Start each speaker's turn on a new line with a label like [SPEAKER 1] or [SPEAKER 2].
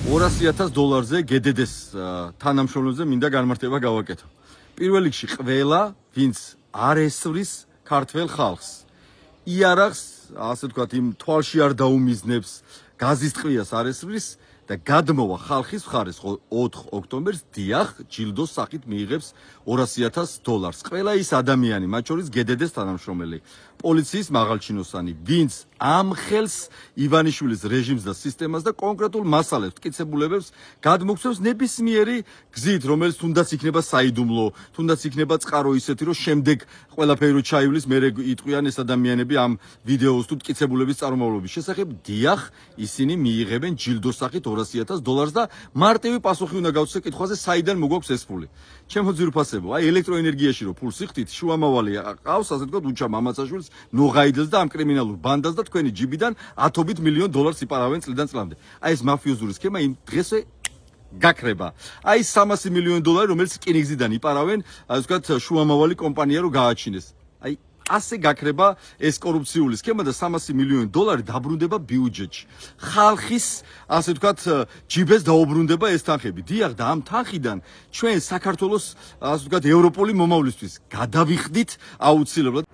[SPEAKER 1] $200,000-ზე GDD-ს თანამშრომლებზე მინდა განმარტება გავაკეთო. პირველ რიგში ყველა, ვინც არ ესვრის ქართველ ხალხს, იარაღს, ასე ვთქვათ, იმ თვალში არ დაუმიზნებს, გაზის ტყვიას არ ესვრის და გადმოვა ხალხის მხარეს 4 ოქტომბერს დიახ, ჯილდოს სახით მიიღებს $200,000. ყველა ის ადამიანი, მათ შორის GDD-ს თანამშრომელი, პოლიციის მაღალჩინოსანი, ვინც ამხელს ივანიშვილის რეჟიმს და სისტემას და კონკრეტულ მასალებს, მტკიცებულებებს გადმოგცემს ნებისმიერი გზით, რომელიც თუნდაც იქნება საიდუმლო, თუნდაც იქნება წყარო ისეთი, რომ შემდეგ ყველაფერი ჩაივლის, მერე იტყვიან ეს ადამიანები ამ ვიდეოს თუ მტკიცებულების წარმომავლობის შესახებ, დიახ, ისინი მიიღებენ ჯილდოს სახით $200,000 და მარტივი პასუხი უნდა გავცეთ კითხვაზე, საიდან მოგვაქვს ეს ფული. ჩემო ძვირფასებო, აი ელექტროენერგიაში რო ფულს იხდით, შუამავალი ყავს, ასე ვთქვათ, უჩა მამაცაშვილს, ნოღაიდელს და ამ კრიმინალურ ბანდას და თქვენი ჯიბიდან $10 მილიონ იპარავენ წლიდან წლამდე. აი ეს მაფიოზური სქემა იმ დღესვე გაქრება. აი $300 მილიონ, რომელიც რკინიგზიდან იპარავენ, ასე ვთქვათ, შუამავალი კომპანია რო გააჩინეს. აი ასე გაქრება ეს კორუფციული სქემა და $300 მილიონ დაბრუნდება ბიუჯეტში. ხალხის, ასე ვთქვათ, ჯიბეს დაუბრუნდება ეს თანხები. დიახ, და ამ თანხიდან ჩვენ საქართველოს, ასე ვთქვათ, ევროპული მომავლისთვის გადავიხდით აუცილებლად.